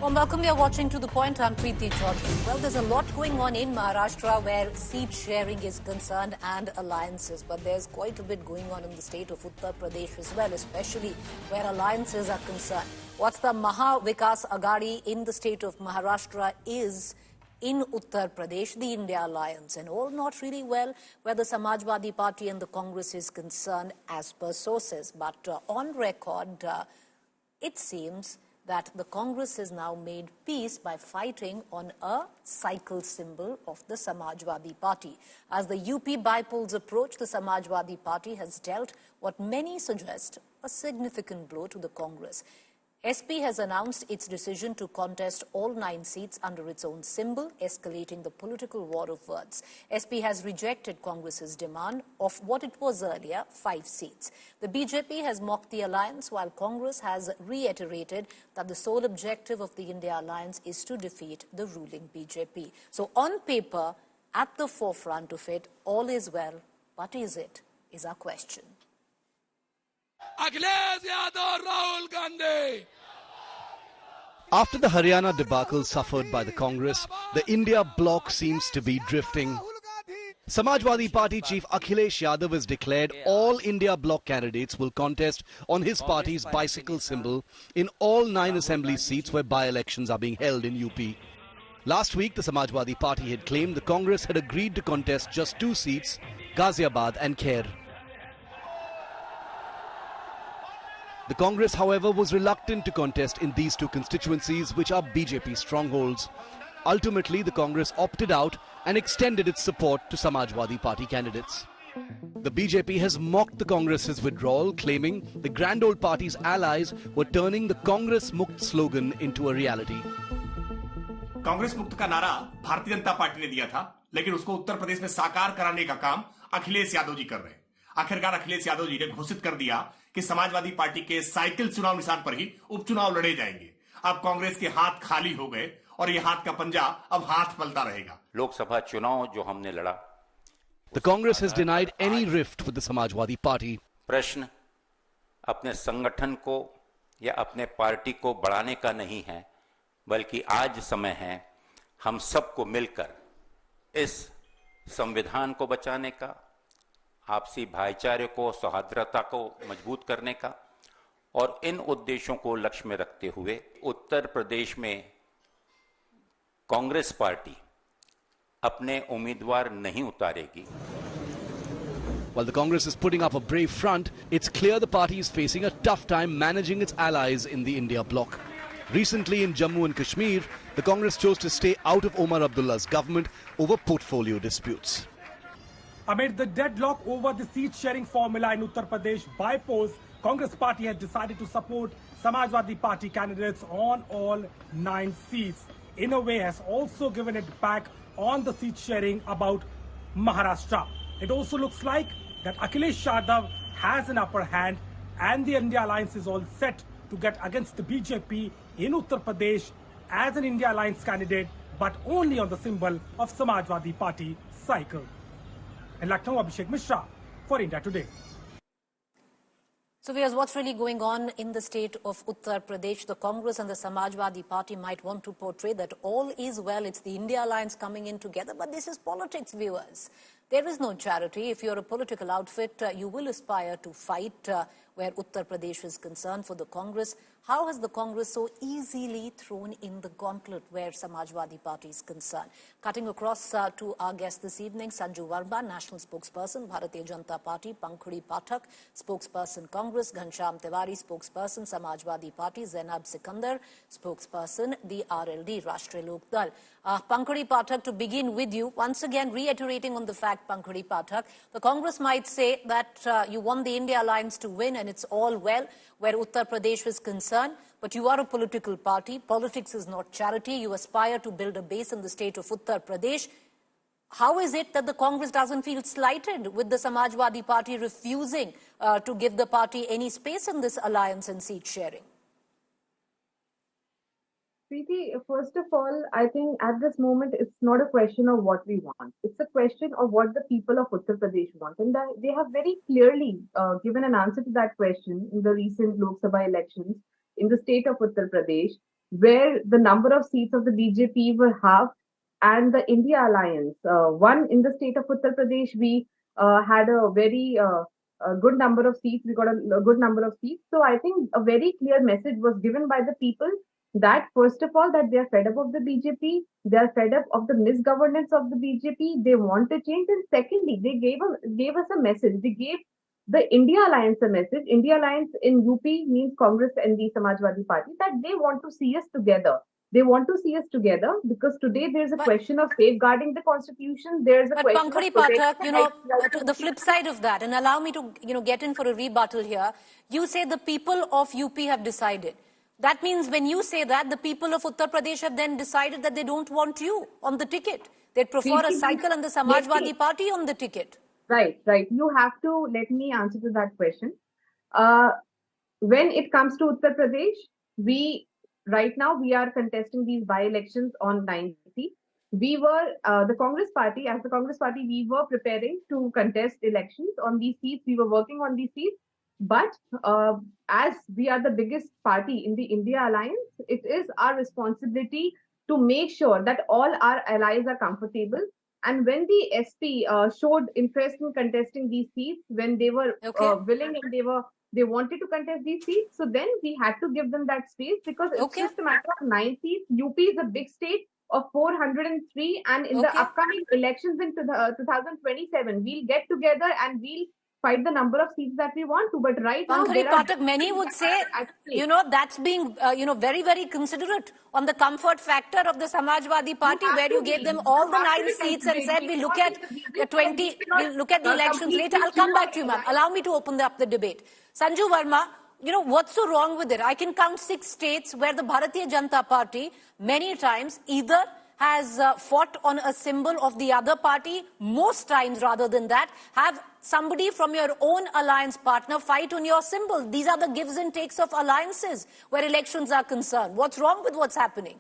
Well, welcome. You're watching To The Point. I'm Preeti Choudhry. Well, there's a lot going on in Maharashtra where seat sharing is concerned and alliances. But there's quite a bit going on in the state of Uttar Pradesh as well, especially where alliances are concerned. What's the Maha Vikas Aghadi in the state of Maharashtra is in Uttar Pradesh, the India Alliance, and all not really well where the Samajwadi Party and the Congress is concerned as per sources. But on record, it seems that the Congress has now made peace by fighting on a cycle symbol of the Samajwadi Party. As the UP bypolls approach, the Samajwadi Party has dealt what many suggest a significant blow to the Congress. SP has announced its decision to contest all 9 seats under its own symbol, escalating the political war of words. SP has rejected Congress's demand of what it was earlier, 5 seats. The BJP has mocked the alliance, while Congress has reiterated that the sole objective of the India Alliance is to defeat the ruling BJP. So on paper, at the forefront of it, all is well, but is it, is our question. Akhilesh Yadav, Rahul Gandhi. After the Haryana debacle suffered by the Congress, the India bloc seems to be drifting. Samajwadi Party chief Akhilesh Yadav has declared all India bloc candidates will contest on his party's bicycle symbol in all 9 assembly seats where by-elections are being held in UP. Last week, the Samajwadi Party had claimed the Congress had agreed to contest just 2 seats, Ghaziabad and Khair. The Congress, however, was reluctant to contest in these 2 constituencies, which are BJP strongholds. Ultimately, the Congress opted out and extended its support to Samajwadi Party candidates. The BJP has mocked the Congress's withdrawal, claiming the grand old party's allies were turning the Congress Mukt slogan into a reality. Congress मुक्त का नारा Bharatiya Janata party ने दिया था, लेकिन उसको उत्तर प्रदेश में साकार कराने का काम अखिलेश यादव जी कर रहे हैं। आखिरकार अखिलेश यादव जी ने घोषित कर दिया कि समाजवादी पार्टी के साइकिल चुनाव निशान पर ही उपचुनाव लड़े जाएंगे। अब कांग्रेस के हाथ खाली हो गए और ये हाथ का पंजा अब हाथ पलता रहेगा। लोकसभा चुनाव जो हमने लड़ा, The Congress has denied any rift with the Samajwadi Party. प्रश्न अपने संगठन को या अपने पार्टी को बढ़ाने का नहीं है, बल्कि आज समय है हम सबको मिलकर इस संविधान को बचाने का, आपसी भाईचारे को, सौहार्दता को मजबूत करने का, और इन उद्देश्यों को लक्ष्य में रखते हुए उत्तर प्रदेश में कांग्रेस पार्टी अपने उम्मीदवार नहीं उतारेगी। While the Congress is putting up a brave front, it's clear the party is facing a tough time managing its allies in the India bloc. Recently in Jammu and Kashmir, the Congress chose to stay out of Omar Abdullah's government over portfolio disputes. Amid the deadlock over the seat-sharing formula in Uttar Pradesh bypolls, Congress party has decided to support Samajwadi Party candidates on all 9 seats. In a way, has also given it back on the seat-sharing about Maharashtra. It also looks like that Akhilesh Yadav has an upper hand and the India Alliance is all set to get against the BJP in Uttar Pradesh as an India Alliance candidate, but only on the symbol of Samajwadi Party cycle. And Lucknow, Abhishek Mishra for India Today. So here's what's really going on in the state of Uttar Pradesh. The Congress and the Samajwadi Party might want to portray that all is well. It's the India Alliance coming in together. But this is politics, viewers. There is no charity. If you're a political outfit, you will aspire to fight where Uttar Pradesh is concerned for the Congress. How has the Congress so easily thrown in the gauntlet where Samajwadi Party is concerned? Cutting across to our guest this evening, Sanju Varma, National Spokesperson, Bharatiya Janata Party, Pankhuri Pathak, Spokesperson Congress, Ghanshyam Tiwari, Spokesperson Samajwadi Party, Zainab Sikandar, Spokesperson the RLD, Rashtriya Lok Dal. Pankhuri Pathak, to begin with you, once again reiterating on the fact, Pankhuri Pathak, the Congress might say that you want the India Alliance to win and it's all well where Uttar Pradesh is concerned, but you are a political party. Politics is not charity. You aspire to build a base in the state of Uttar Pradesh. How is it that the Congress doesn't feel slighted with the Samajwadi Party refusing to give the party any space in this alliance and seat sharing? Preeti, first of all, I think at this moment, it's not a question of what we want. It's a question of what the people of Uttar Pradesh want. And they have very clearly given an answer to that question in the recent Lok Sabha elections in the state of Uttar Pradesh. where the number of seats of the BJP were halved, and the India Alliance. One in the state of Uttar Pradesh, we had a very good number of seats. We got a good number of seats. So I think a very clear message was given by the people that first of all that they are fed up of the BJP, they are fed up of the misgovernance of the BJP. They want to change, and secondly, they gave us a message. They gave the India Alliance a message. India Alliance in UP means Congress and the Samajwadi Party, that they want to see us together. They want to see us together because today there's a question of safeguarding the constitution. There's a But question Pankari of protecting Pathak, the rights to the flip side of that, and allow me to, get in for a rebuttal here. You say the people of UP have decided. That means when you say that, the people of Uttar Pradesh have then decided that they don't want you on the ticket. They'd prefer a cycle and the Samajwadi Party on the ticket. Right, right. You have to let me answer to that question. Uh, when it comes to Uttar Pradesh, right now we are contesting these by-elections on 9 seats. We were the Congress Party, as the Congress Party, we were preparing to contest elections on these seats. We were working on these seats, but as we are the biggest party in the India Alliance, it is our responsibility to make sure that all our allies are comfortable. And when the SP showed interest in contesting these seats, when they were willing and they wanted to contest these seats, so then we had to give them that space because it's just a matter of 9 seats. UP is a big state of 403, and in the upcoming elections in 2027, we'll get together and we'll fight the number of seats that we want to. But right now, Pankari Pathak, many would say, that's being, very, very considerate on the comfort factor of the Samajwadi Party, where you gave them all the 9 seats and said, we'll look at the elections later. I'll come back to you, ma'am. Allow me to open up the debate. Sanju Verma, what's so wrong with it? I can count 6 states where the Bharatiya Janata Party many times either has fought on a symbol of the other party, most times rather than that, have somebody from your own alliance partner fight on your symbol. These are the gives and takes of alliances where elections are concerned. What's wrong with what's happening?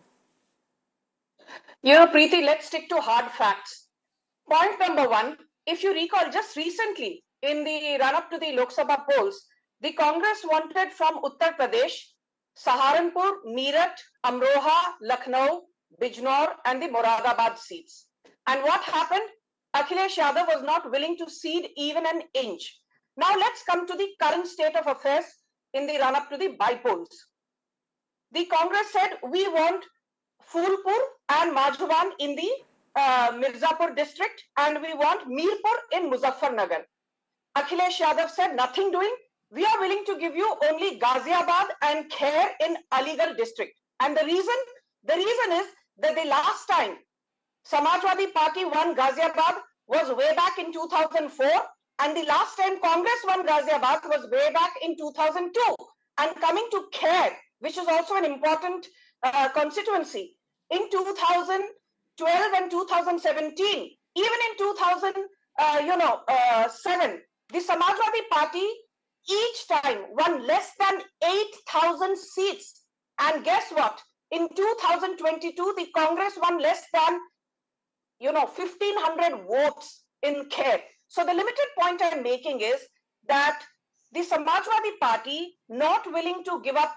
Preeti, let's stick to hard facts. Point number 1, if you recall, just recently in the run-up to the Lok Sabha polls, the Congress wanted from Uttar Pradesh, Saharanpur, Meerut, Amroha, Lucknow, Bijnor and the Moradabad seats. And what happened? Akhilesh Yadav was not willing to cede even an inch. Now let's come to the current state of affairs in the run-up to the bypolls. The Congress said, we want Phulpur and Majhuban in the Mirzapur district, and we want Mirpur in Muzaffarnagar. Akhilesh Yadav said, nothing doing. We are willing to give you only Ghaziabad and Khair in Aligarh district. And the reason is that the last time Samajwadi Party won Ghaziabad was way back in 2004, and the last time Congress won Ghaziabad was way back in 2002. And coming to Khair, which is also an important constituency, in 2012 and 2017, even in 2007, the Samajwadi Party each time won less than 8,000 seats. And guess what? In 2022, the Congress won less than, 1,500 votes in Khair. So the limited point I'm making is that the Samajwadi Party not willing to give up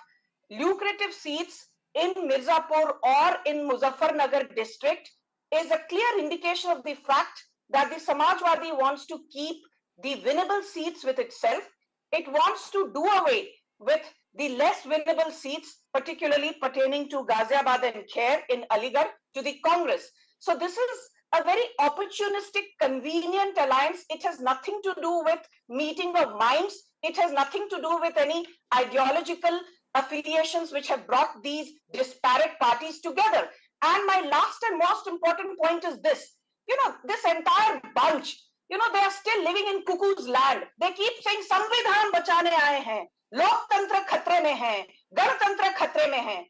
lucrative seats in Mirzapur or in Muzaffarnagar district is a clear indication of the fact that the Samajwadi wants to keep the winnable seats with itself. It wants to do away with the less winnable seats, particularly pertaining to Ghaziabad and Khair in Aligarh, to the Congress. So this is a very opportunistic, convenient alliance. It has nothing to do with meeting of minds. It has nothing to do with any ideological affiliations which have brought these disparate parties together. And my last and most important point is this. This entire bunch, they are still living in cuckoo's land. They keep saying, Samvidhan bachane aaye hain. Loktantra khatre mein hai, Ganatantra khatre mein hai.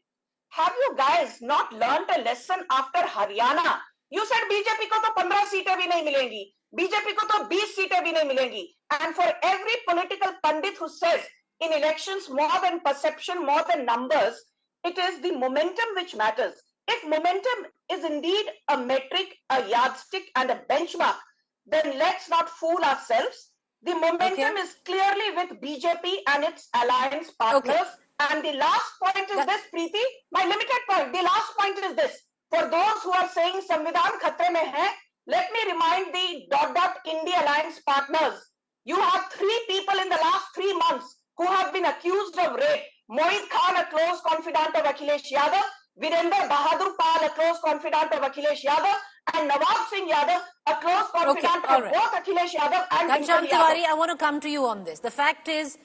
Have you guys not learned a lesson after Haryana? You said BJP ko to 15 seatein bhi nahi milengi. BJP ko to 20 seatein bhi nahi milengi. And for every political pundit who says in elections more than perception, more than numbers, it is the momentum which matters. If momentum is indeed a metric, a yardstick and a benchmark, then let's not fool ourselves. The momentum is clearly with BJP and its alliance partners. And the last point is this, Preeti, my limited point. The last point is this. For those who are saying Samvidhan khatre mein hai, let me remind the ... India Alliance partners. You have 3 people in the last 3 months who have been accused of rape. Mohit Khan, a close confidant of Akhilesh Yadav, Virender Bahadur Pal, a close confidant of Akhilesh Yadav, and Nawab Singh Yadav, a close confidant of both Akhilesh Yadav and Ghanshyam Dimpal Tiwari, Yadav. I want to come to you on this. The fact is,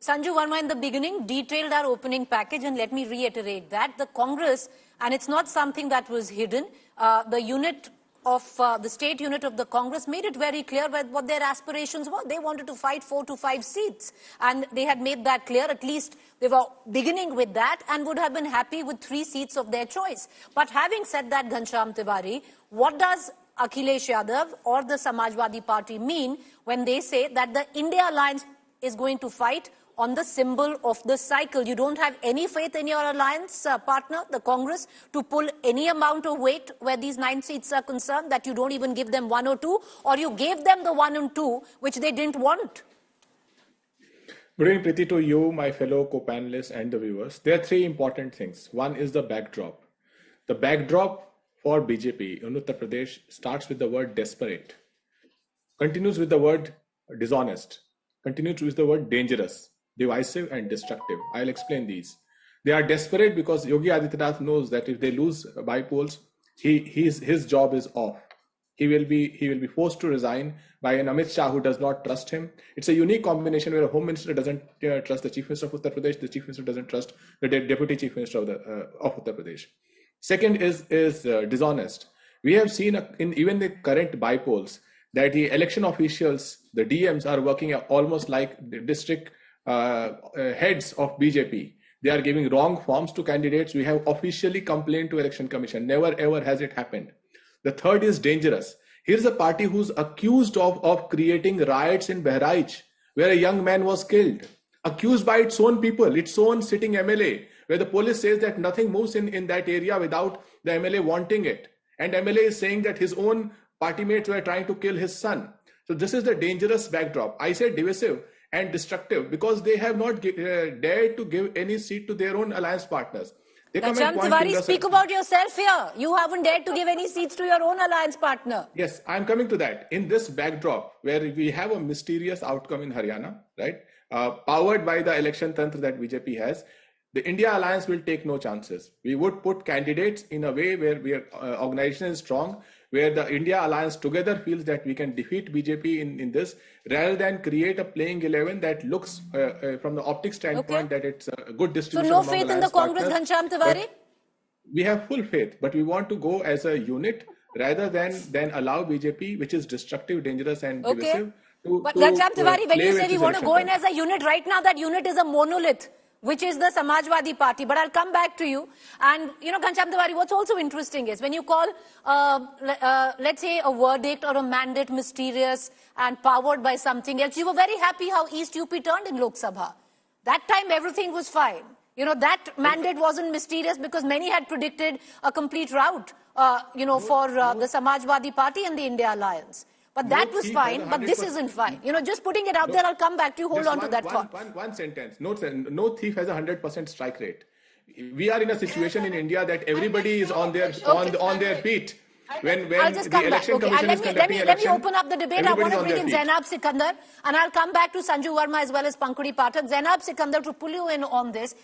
Sanju Verma in the beginning detailed our opening package, and let me reiterate that. The Congress, and it's not something that was hidden, the unit of the state unit of the Congress made it very clear what their aspirations were. They wanted to fight 4 to 5 seats, and they had made that clear. At least they were beginning with that and would have been happy with 3 seats of their choice. But having said that, Ghanshyam Tiwari, what does Akhilesh Yadav or the Samajwadi Party mean when they say that the India Alliance is going to fight on the symbol of the cycle? You don't have any faith in your alliance partner, the Congress, to pull any amount of weight where these 9 seats are concerned, that you don't even give them 1 or 2, or you gave them the 1 and 2, which they didn't want? Good evening, Preeti, to you, my fellow co-panelists and the viewers. There are 3 important things. One is the backdrop. The backdrop for BJP in Uttar Pradesh starts with the word desperate, continues with the word dishonest, continues with the word dangerous, divisive and destructive. I'll explain these. They are desperate because Yogi Adityanath knows that if they lose bypolls, his job is off. He will be forced to resign by an Amit Shah who does not trust him. It's a unique combination where a Home Minister doesn't trust the Chief Minister of Uttar Pradesh, the Chief Minister doesn't trust the Deputy Chief Minister of Uttar Pradesh. Second is dishonest. We have seen in even the current bypolls that the election officials, the DMs, are working almost like the district heads of BJP. They are giving wrong forms to candidates. We have officially complained to Election Commission. Never ever has it happened. The third is dangerous. Here's a party who's accused of creating riots in Bahraich, where a young man was killed, accused by its own people, its own sitting MLA, where the police says that nothing moves in that area without the MLA wanting it. And MLA is saying that his own party mates were trying to kill his son. So this is the dangerous backdrop. I say divisive and destructive because they have not dared to give any seat to their own alliance partners. Ghanshyam Tiwari, speak about yourself here. You haven't dared to give any seats to your own alliance partner. Yes, I'm coming to that. In this backdrop, where we have a mysterious outcome in Haryana, right, powered by the election tantra that BJP has, the India Alliance will take no chances. We would put candidates in a way where organization is strong, where the India Alliance together feels that we can defeat BJP in this, rather than create a playing 11 that looks from the optic standpoint that it's a good distribution. So no faith in the Congress, Ghanshyam Tiwari? We have full faith, but we want to go as a unit rather than allow BJP, which is destructive, dangerous and divisive. But Ghanshyam Tiwari, when you say we want to go in as a unit, right now that unit is a monolith, which is the Samajwadi Party. But I'll come back to you. And, Ghanshyam Tiwari, what's also interesting is when you call, let's say, a verdict or a mandate mysterious and powered by something else, you were very happy how East UP turned in Lok Sabha. That time, everything was fine. That mandate wasn't mysterious because many had predicted a complete rout, for the Samajwadi Party and the India Alliance. But that was fine, but this isn't fine. Just putting it out there, I'll come back to you. Hold on to that thought. One sentence. No thief has 100% strike rate. We are in a situation in India that everybody is on their feet. When I'll just come back. Let me open up the debate. I want to bring in Zainab Sikandar, and I'll come back to Sanju Verma as well as Pankudi Pathak. Zainab Sikandar, to pull you in on this,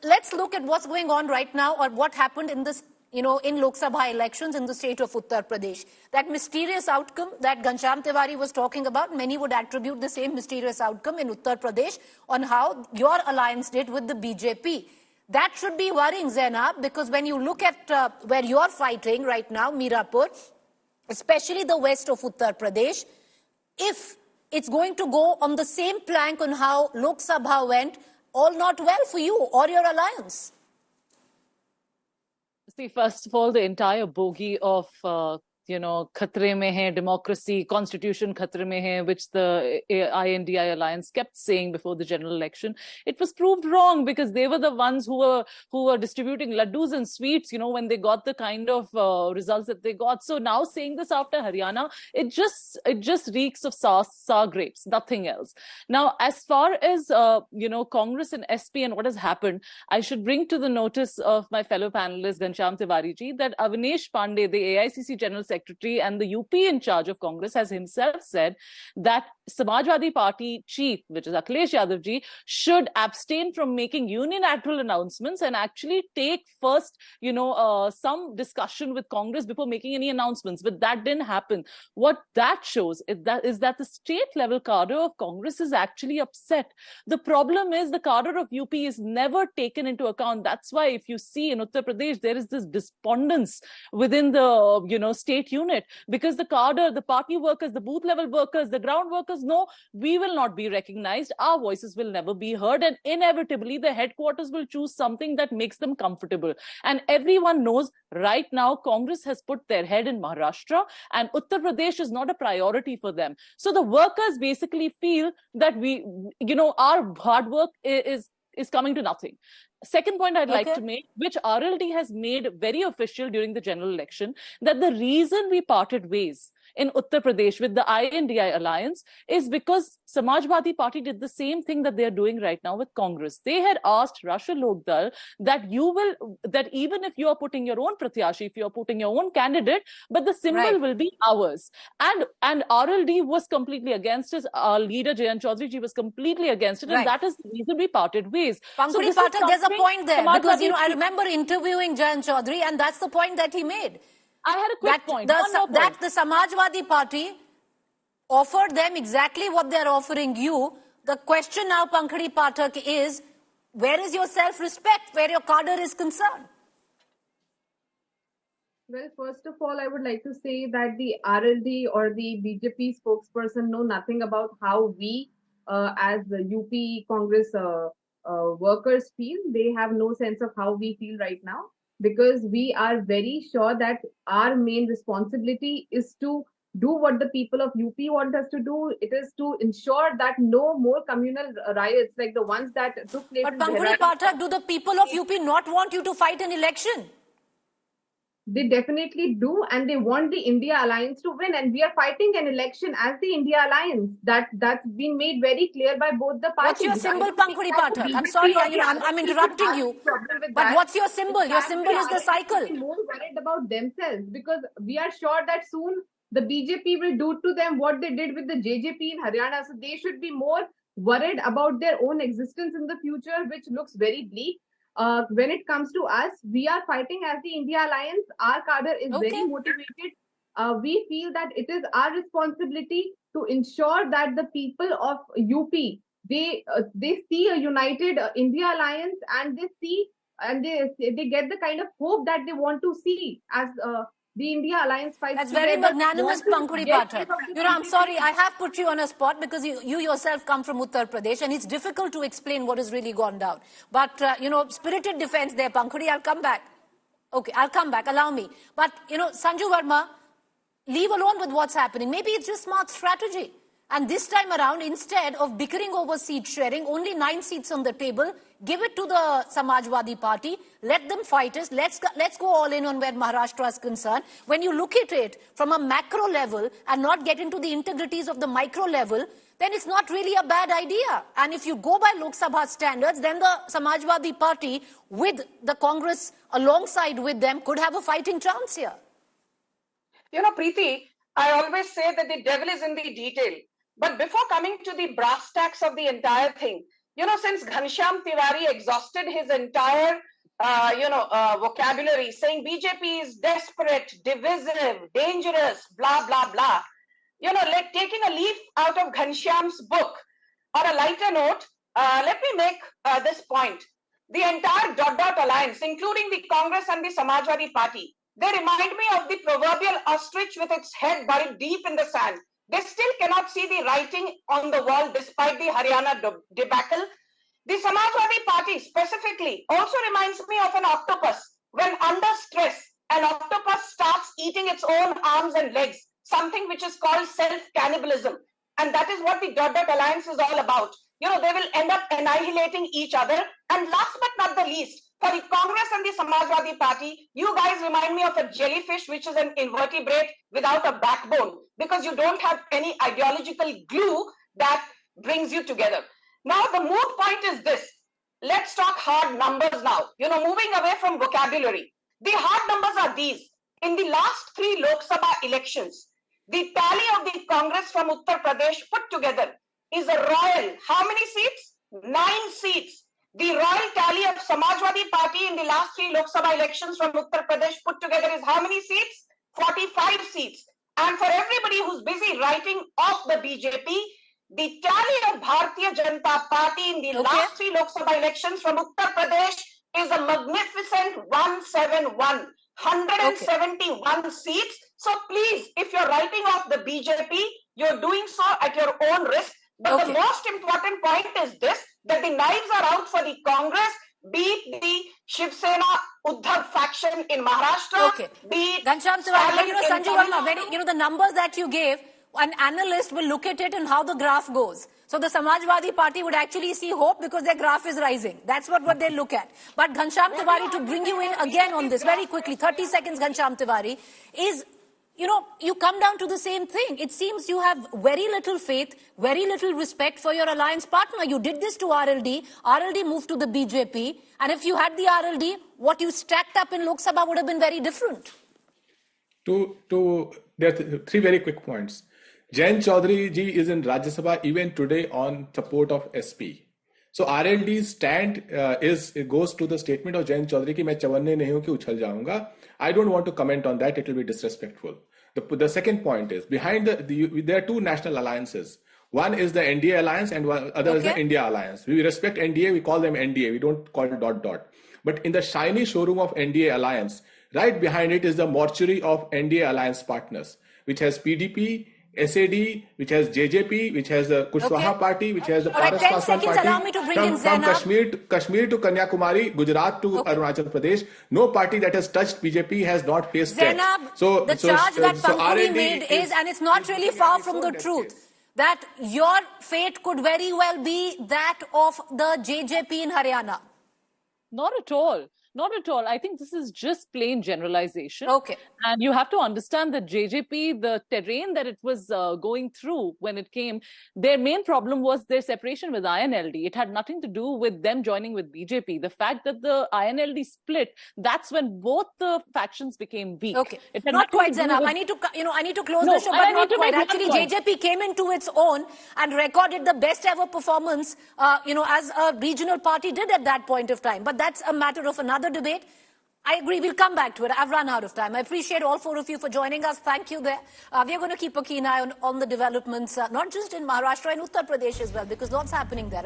let's look at what's going on right now, or what happened in this, in Lok Sabha elections in the state of Uttar Pradesh. That mysterious outcome that Ghanshyam Tiwari was talking about, many would attribute the same mysterious outcome in Uttar Pradesh on how your alliance did with the BJP. That should be worrying, Zainab, because when you look at where you're fighting right now, Mirapur, especially the west of Uttar Pradesh, if it's going to go on the same plank on how Lok Sabha went, all not well for you or your alliance. See, first of all, the entire bogey of khatre mein hai, democracy, constitution khatre mein hai, which the INDI alliance kept saying before the general election. It was proved wrong because they were the ones who were distributing laddus and sweets, when they got the kind of results that they got. So now saying this after Haryana, it just reeks of sour grapes, nothing else. Now, as far as Congress and SP and what has happened, I should bring to the notice of my fellow panelist Ghanshyam Tiwari ji that Avnish Pandey, the AICC General Secretary and the UP in charge of Congress, has himself said that Samajwadi Party chief, which is Akhilesh Yadav ji, should abstain from making unilateral announcements and actually take first, some discussion with Congress before making any announcements. But that didn't happen. What that shows is that the state level cadre of Congress is actually upset. The problem is the cadre of UP is never taken into account. That's why if you see in Uttar Pradesh, there is this despondence within the state unit, because the cadre, the party workers, the booth level workers, the ground workers know we will not be recognized, our voices will never be heard, and inevitably the headquarters will choose something that makes them comfortable. And everyone knows right now Congress has put their head in Maharashtra and Uttar Pradesh is not a priority for them. So the workers basically feel that our hard work is coming to nothing. Second point I'd like to make, which RLD has made very official during the general election, that the reason we parted ways in Uttar Pradesh with the INDI alliance is because Samajwadi Party did the same thing that they're doing right now with Congress. They had asked Rashtra Lok Dal that even if you are putting your own pratyashi, if you are putting your own candidate, but the symbol will be ours. And RLD was completely against it. Our leader Jayant Chaudhary ji was completely against it, and that is the reason we parted ways. Pankuri Pathak, there's a point there, because I remember interviewing Jayant Chaudhary, and that's the point that he made. I had a quick point. That the Samajwadi Party offered them exactly what they're offering you. The question now, Pankuri Pathak, is where is your self-respect, where your cadre is concerned? Well, first of all, I would like to say that the RLD or the BJP spokesperson know nothing about how we, as the UP Congress workers feel. They have no sense of how we feel right now, because we are very sure that our main responsibility is to do what the people of UP want us to do. It is to ensure that no more communal riots like the ones that took place. But Pankuri Pathak, do the people of UP not want you to fight an election? They definitely do, and they want the India Alliance to win, and we are fighting an election as the India Alliance. That's been made very clear by both the parties. What's your symbol, Pankuri Pathak? I'm sorry, I'm interrupting you. But what's your symbol? Your symbol is the cycle. More worried about themselves, because we are sure that soon the BJP will do to them what they did with the JJP in Haryana. So they should be more worried about their own existence in the future, which looks very bleak. When it comes to us, we are fighting as the India Alliance. Our cadre is very motivated. We feel that it is our responsibility to ensure that the people of UP, they see a united India Alliance, and they see and they get the kind of hope that they want to see as the India Alliance fights. That's very magnanimous, Pankuri Pathak. I'm sorry, I have put you on a spot because you yourself come from Uttar Pradesh, and it's difficult to explain what has really gone down. But, spirited defense there, Pankuri, I'll come back. Okay, I'll come back, allow me. But, Sanju Verma, leave alone with what's happening. Maybe it's just smart strategy. And this time around, instead of bickering over seat sharing, only 9 seats on the table, give it to the Samajwadi Party, let them fight us, let's go all in on where Maharashtra is concerned. When you look at it from a macro level and not get into the integrities of the micro level, then it's not really a bad idea. And if you go by Lok Sabha standards, then the Samajwadi Party with the Congress alongside with them could have a fighting chance here. Preeti, I always say that the devil is in the detail. But before coming to the brass tacks of the entire thing, since Ghanshyam Tiwari exhausted his entire, vocabulary, saying BJP is desperate, divisive, dangerous, blah, blah, blah. Taking a leaf out of Ghanshyam's book, on a lighter note, let me make this point. The entire dot alliance, including the Congress and the Samajwadi Party, they remind me of the proverbial ostrich with its head buried deep in the sand. They still cannot see the writing on the wall despite the Haryana debacle. The Samajwadi Party specifically also reminds me of an octopus. When under stress, an octopus starts eating its own arms and legs, something which is called self-cannibalism. And that is what the dot alliance is all about. You know, they will end up annihilating each other. And last but not the least, for the Congress and the Samajwadi Party, you guys remind me of a jellyfish, which is an invertebrate without a backbone, because you don't have any ideological glue that brings you together. Now, the moot point is this. Let's talk hard numbers now. You know, moving away from vocabulary. The hard numbers are these. In the last 3 Lok Sabha elections, the tally of the Congress from Uttar Pradesh put together is a royal, how many seats? 9 seats. The royal tally of Samajwadi Party in the last 3 Lok Sabha elections from Uttar Pradesh put together is how many seats? 45 seats. And for everybody who's busy writing off the BJP, the tally of Bharatiya Janata Party in the last 3 Lok Sabha elections from Uttar Pradesh is a magnificent 171. 171 seats. So please, if you're writing off the BJP, you're doing so at your own risk. But the most important point is this, that the knives are out for the Congress, be it the Shiv Sena Uddhav faction in Maharashtra, be it Ghanshyam Tiwari, Sanju Verma, the numbers that you gave, an analyst will look at it and how the graph goes. So the Samajwadi Party would actually see hope because their graph is rising. That's what they look at. But Ghanshyam Tiwari, to bring you in again on this very quickly, 30 seconds Ghanshyam Tiwari, is, you come down to the same thing. It seems you have very little faith, very little respect for your alliance partner. You did this to RLD. RLD moved to the BJP. And if you had the RLD, what you stacked up in Lok Sabha would have been very different. There are 3 very quick points. Jain Chaudhary ji is in Rajya Sabha even today on support of SP. So RLD's stand goes to the statement of Jain Chaudhary ki main chawanne nahi hu ki uchal jaunga. I don't want to comment on that. It will be disrespectful. The second point is behind there are 2 national alliances. One is the NDA alliance and other is the India alliance. We respect NDA. We call them NDA. We don't call it ... But in the shiny showroom of NDA alliance, right behind it is the mortuary of NDA alliance partners, which has PDP, SAD, which has JJP, which has the Kushwaha Party, which has the Paras Paswan Party, from Kashmir to Kanyakumari, Gujarat to Arunachal Pradesh. No party that has touched BJP has not faced death. So the charge that Pankuni made is, and it's not really far from the truth, that your fate could very well be that of the JJP in Haryana. Not at all. Not at all. I think this is just plain generalization. Okay. And you have to understand that JJP, the terrain that it was going through when it came, their main problem was their separation with INLD. It had nothing to do with them joining with BJP. The fact that the INLD split, that's when both the factions became weak. Okay. Not quite, Zainab. I need to close the show, but not quite. Actually, JJP came into its own and recorded the best ever performance, as a regional party did at that point of time. But that's a matter of another debate. I agree. We'll come back to it. I've run out of time. I appreciate all 4 of you for joining us. Thank you there. We're going to keep a keen eye on the developments, not just in Maharashtra, in Uttar Pradesh as well, because lots happening there.